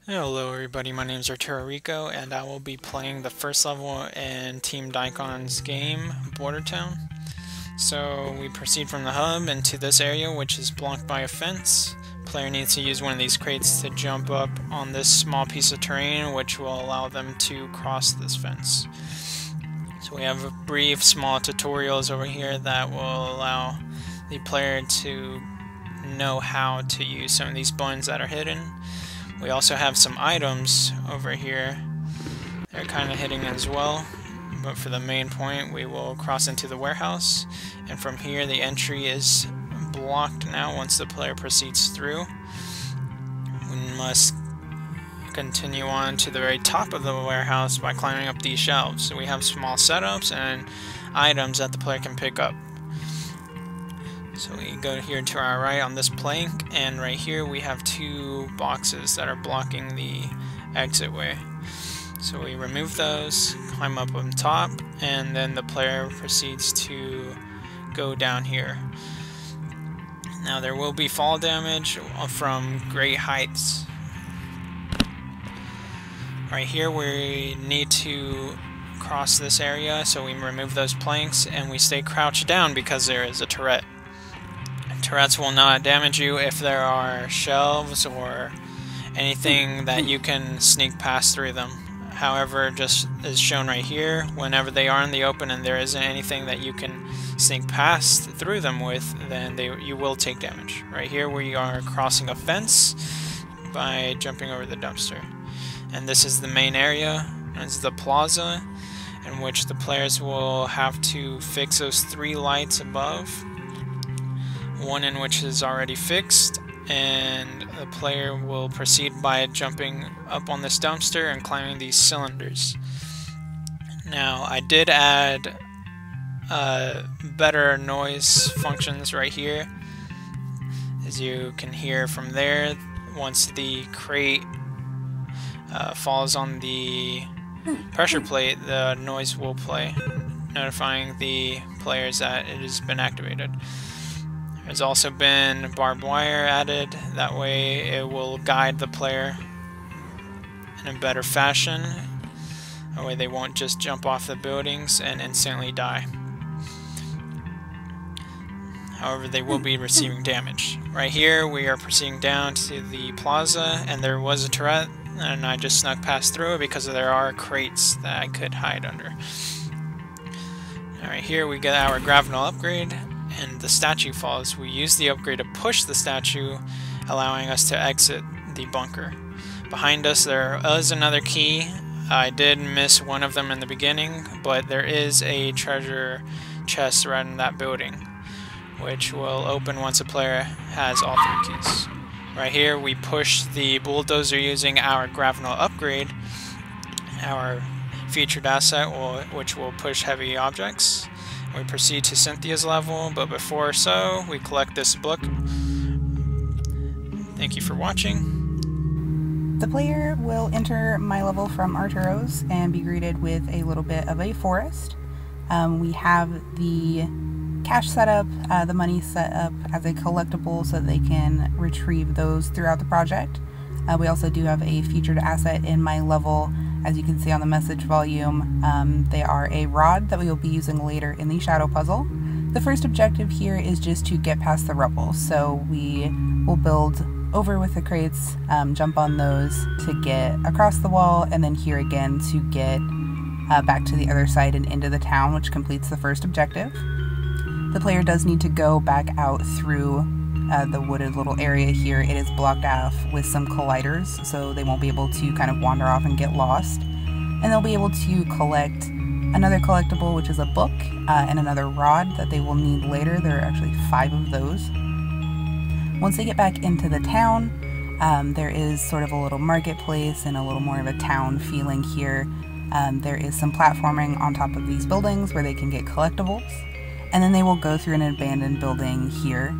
Hello everybody, my name is Rico and I will be playing the first level in TeamDaikon's game, Watertown. So we proceed from the hub into this area which is blocked by a fence. Player needs to use one of these crates to jump up on this small piece of terrain which will allow them to cross this fence. So we have a brief small tutorials over here that will allow the player to know how to use some of these buttons that are hidden. We also have some items over here. They're kind of hidden as well, but for the main point we will cross into the warehouse, and from here the entry is blocked now once the player proceeds through. We must continue on to the very top of the warehouse by climbing up these shelves. So we have small setups and items that the player can pick up. So we go here to our right on this plank, and right here we have two boxes that are blocking the exit way. So we remove those, climb up on top, and then the player proceeds to go down here. Now there will be fall damage from great heights. Right here we need to cross this area, so we remove those planks and we stay crouched down because there is a turret. Turrets will not damage you if there are shelves or anything that you can sneak past through them. However, just as shown right here, whenever they are in the open and there isn't anything that you can sneak past through them with, then you will take damage. Right here we are crossing a fence by jumping over the dumpster. And this is the main area. It's the plaza, in which the players will have to fix those three lights above. One in which is already fixed, and the player will proceed by jumping up on this dumpster and climbing these cylinders. Now I did add better noise functions right here. As you can hear from there, once the crate falls on the pressure plate, the noise will play, notifying the players that it has been activated. There's also been barbed wire added, that way it will guide the player in a better fashion. That way they won't just jump off the buildings and instantly die. However, they will be receiving damage. Right here we are proceeding down to the plaza, and there was a turret and I just snuck past through it because there are crates that I could hide under. Alright, here we get our gravital upgrade, and the statue falls. We use the upgrade to push the statue, allowing us to exit the bunker. Behind us there is another key. I did miss one of them in the beginning, but there is a treasure chest right in that building, which will open once a player has all three keys. Right here we push the bulldozer using our gravital upgrade, our featured asset which will push heavy objects. We proceed to Cynthia's level, but before so, we collect this book. Thank you for watching. The player will enter my level from Arturo's and be greeted with a little bit of a forest. We have the cash set up, the money set up as a collectible so that they can retrieve those throughout the project. We also do have a featured asset in my level. As you can see on the message volume, they are a rod that we will be using later in the shadow puzzle. The first objective here is just to get past the rubble, so we will build over with the crates, jump on those to get across the wall, and then here again to get back to the other side and into the town, which completes the first objective. The player does need to go back out through the wooded little area here. It is blocked off with some colliders, so they won't be able to kind of wander off and get lost. And they'll be able to collect another collectible, which is a book, and another rod that they will need later. There are actually 5 of those. Once they get back into the town, there is sort of a little marketplace and a little more of a town feeling here. There is some platforming on top of these buildings where they can get collectibles. And then they will go through an abandoned building here.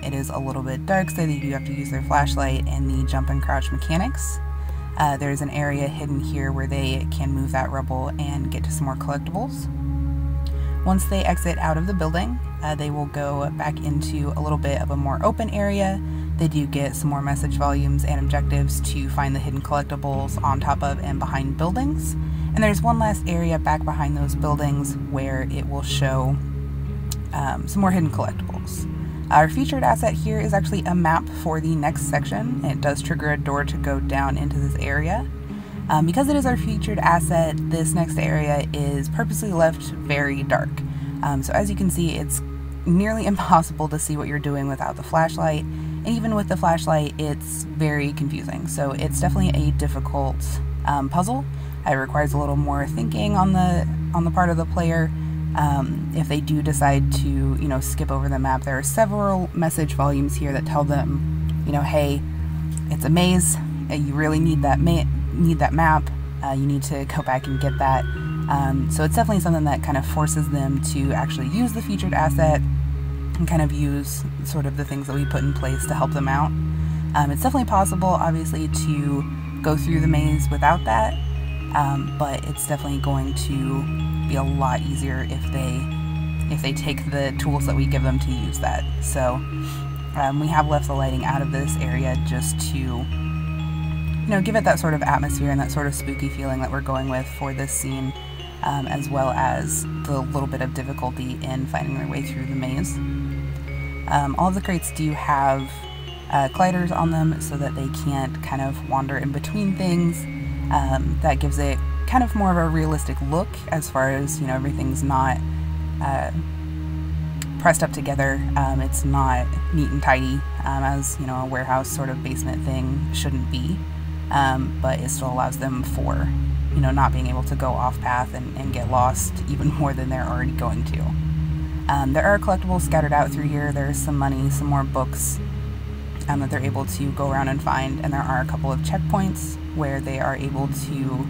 It is a little bit dark, so they do have to use their flashlight and the jump and crouch mechanics. There's an area hidden here where they can move that rubble and get to some more collectibles. Once they exit out of the building, they will go back into a little bit of a more open area. they do get some more message volumes and objectives to find the hidden collectibles on top of and behind buildings. And there's one last area back behind those buildings where it will show some more hidden collectibles. Our featured asset here is actually a map for the next section. It does trigger a door to go down into this area. Because it is our featured asset, this next area is purposely left very dark. So as you can see, it's nearly impossible to see what you're doing without the flashlight. And even with the flashlight, it's very confusing. So it's definitely a difficult puzzle. It requires a little more thinking on the part of the player. If they do decide to, skip over the map, there are several message volumes here that tell them, hey, it's a maze. You really need that map. You need to go back and get that. So it's definitely something that kind of forces them to actually use the featured asset and kind of use sort of the things that we put in place to help them out. It's definitely possible, obviously, to go through the maze without that, but it's definitely going to be a lot easier if they take the tools that we give them to use that. So we have left the lighting out of this area just to give it that sort of atmosphere and that sort of spooky feeling that we're going with for this scene, as well as the little bit of difficulty in finding their way through the maze. All of the crates do have colliders on them so that they can't kind of wander in between things. That gives it kind of more of a realistic look as far as, everything's not pressed up together. It's not neat and tidy, as, a warehouse sort of basement thing shouldn't be. But it still allows them for, not being able to go off path and get lost even more than they're already going to. There are collectibles scattered out through here. There's some money, some more books that they're able to go around and find, and there are a couple of checkpoints where they are able to,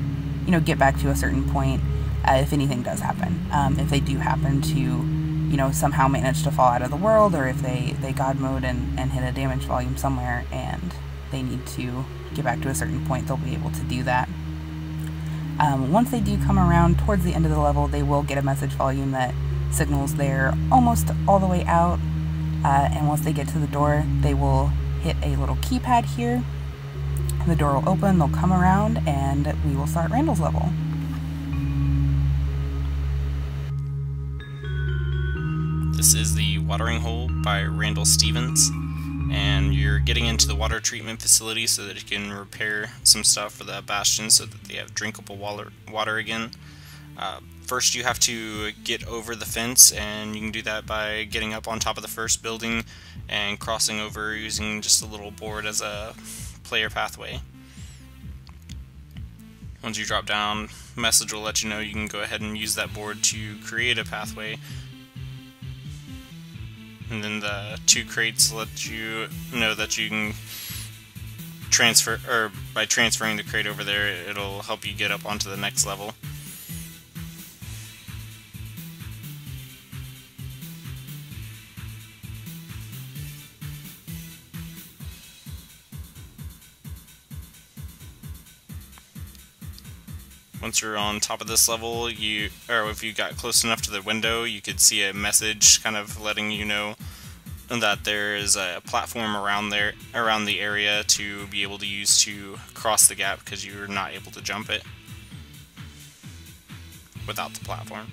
get back to a certain point if anything does happen. If they do happen to, somehow manage to fall out of the world, or if they God mode and hit a damage volume somewhere and they need to get back to a certain point, they'll be able to do that. Once they do come around towards the end of the level, they will get a message volume that signals they're almost all the way out, and once they get to the door, they will hit a little keypad here. The door will open, they'll come around, and we will start Randall's level. This is the watering hole by Randall Stevens, and you're getting into the water treatment facility so that you can repair some stuff for the bastion so that they have drinkable water again. First you have to get over the fence, and you can do that by getting up on top of the first building and crossing over using just a little board as a player pathway. Once you drop down, a message will let you know you can go ahead and use that board to create a pathway. And then the two crates let you know that you can transfer, or by transferring the crate over there, it'll help you get up onto the next level. Once you're on top of this level, if you got close enough to the window, you could see a message kind of letting you know that there is a platform around the area to be able to use to cross the gap, because you're not able to jump it without the platform.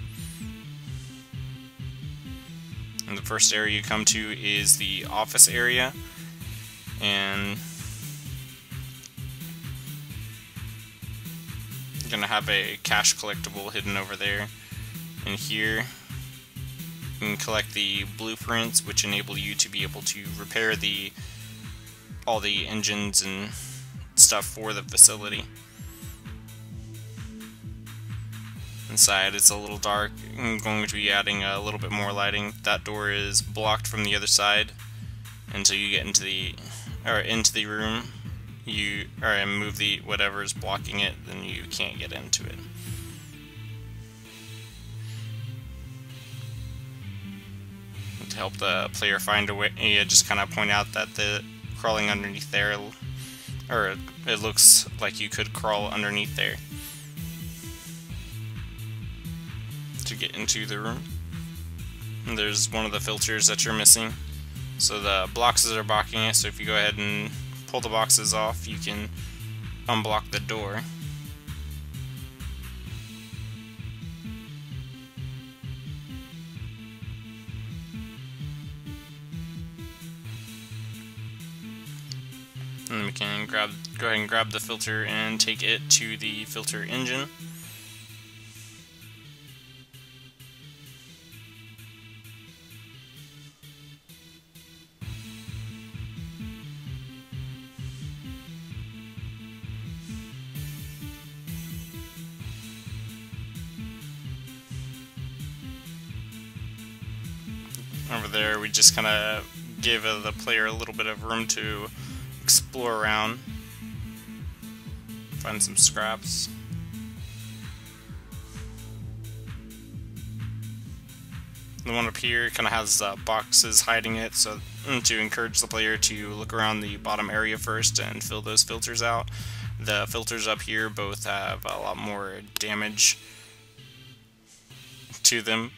And the first area you come to is the office area, and you're going to have a cash collectible hidden over there. And here you can collect the blueprints, which enable you to be able to repair all the engines and stuff for the facility. Inside it's a little dark. I'm going to be adding a little bit more lighting. That door is blocked from the other side until you get into the room. And move the whatever is blocking it, then you can't get into it. To help the player find a way, you just kind of point out that the crawling underneath there, or it looks like you could crawl underneath there to get into the room. And there's one of the filters that you're missing. So the boxes are blocking it, so if you go ahead and pull the boxes off, you can unblock the door. And then we can go ahead and grab the filter and take it to the filter engine. Over there, we just kind of give the player a little bit of room to explore around, find some scraps. The one up here kind of has boxes hiding it, so to encourage the player to look around the bottom area first and fill those filters out. The filters up here both have a lot more damage to them.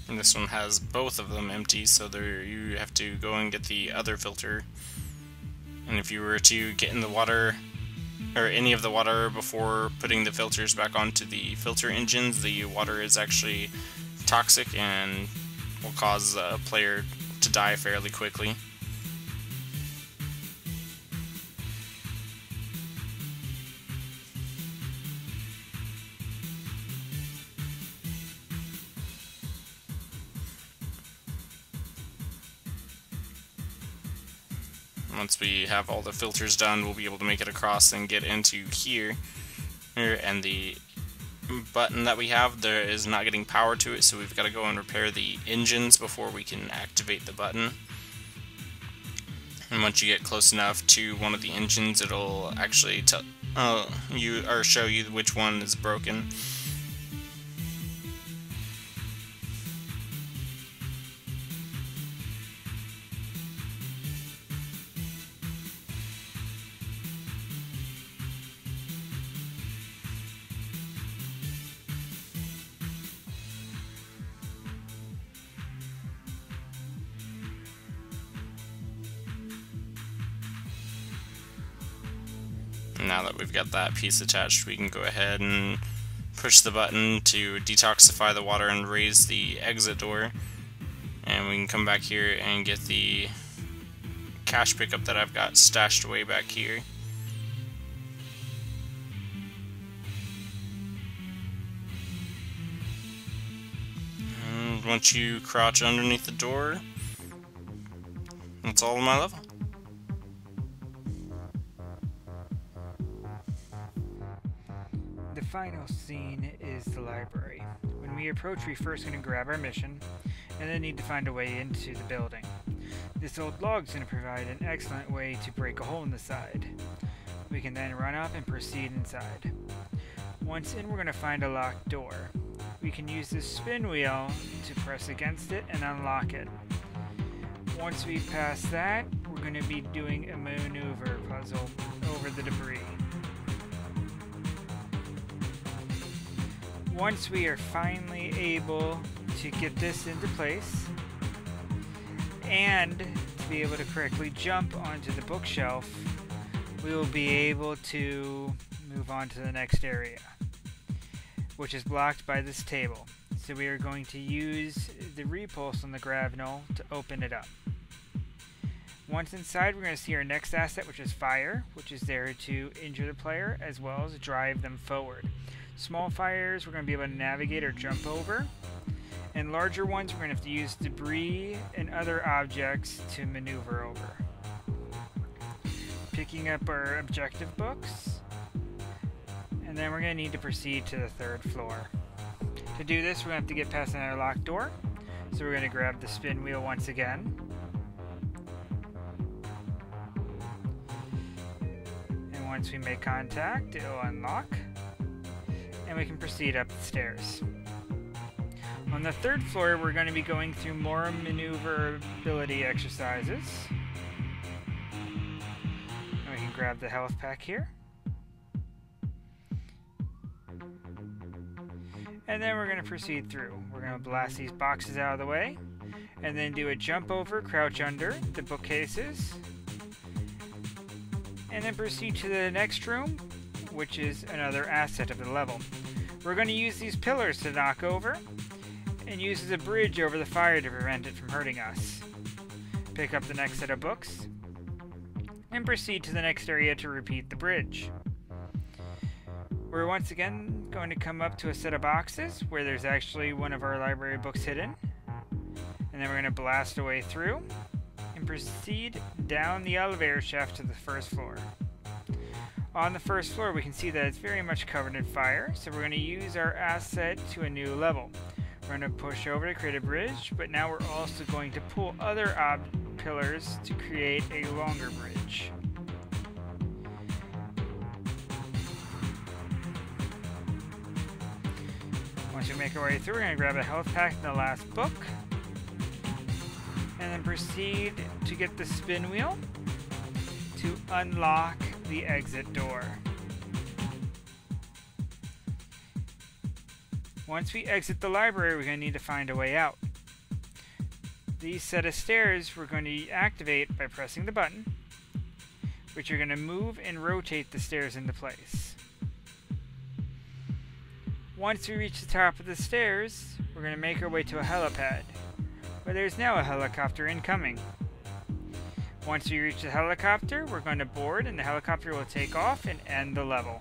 And this one has both of them empty, so there you have to go and get the other filter. And if you were to get in the water, or any of the water, before putting the filters back onto the filter engines, the water is actually toxic and will cause a player to die fairly quickly. Once we have all the filters done, we'll be able to make it across and get into here. And the button that we have there is not getting power to it, so we've got to go and repair the engines before we can activate the button. And once you get close enough to one of the engines, it'll actually show you which one is broken. Now that we've got that piece attached, we can go ahead and push the button to detoxify the water and raise the exit door. And we can come back here and get the cash pickup that I've got stashed away back here. And once you crouch underneath the door, that's all of my level. The final scene is the library. When we approach, we're first going to grab our mission, and then need to find a way into the building. This old log's going to provide an excellent way to break a hole in the side. We can then run up and proceed inside. Once in, we're going to find a locked door. We can use this spin wheel to press against it and unlock it. Once we pass that, we're going to be doing a maneuver puzzle over the debris. Once we are finally able to get this into place and to be able to correctly jump onto the bookshelf, we will be able to move on to the next area, which is blocked by this table. So we are going to use the repulse on the grapnel to open it up. Once inside, we're going to see our next asset, which is fire, which is there to injure the player as well as drive them forward. Small fires we're going to be able to navigate or jump over, and larger ones we're going to have to use debris and other objects to maneuver over. Picking up our objective books, and then we're going to need to proceed to the third floor. To do this, we're going to have to get past another locked door, so we're going to grab the spin wheel once again. And once we make contact, it will unlock, and we can proceed up the stairs. On the third floor, we're going to be going through more maneuverability exercises. And we can grab the health pack here. And then we're going to proceed through. We're going to blast these boxes out of the way, and then do a jump over, crouch under the bookcases, and then proceed to the next room, which is another asset of the level. We're going to use these pillars to knock over, and use as a bridge over the fire to prevent it from hurting us. Pick up the next set of books, and proceed to the next area to repeat the bridge. We're once again going to come up to a set of boxes where there's actually one of our library books hidden. And then we're going to blast our way through and proceed down the elevator shaft to the first floor. On the first floor, we can see that it's very much covered in fire, so we're going to use our asset to a new level. We're going to push over to create a bridge, but now we're also going to pull other pillars to create a longer bridge. Once we make our way through, we're going to grab a health pack in the last book, and then proceed to get the spin wheel to unlock the exit door. Once we exit the library, we're going to need to find a way out. These set of stairs we're going to activate by pressing the button, which are going to move and rotate the stairs into place. Once we reach the top of the stairs, we're going to make our way to a helipad, where there's now a helicopter incoming. Once we reach the helicopter, we're going to board and the helicopter will take off and end the level.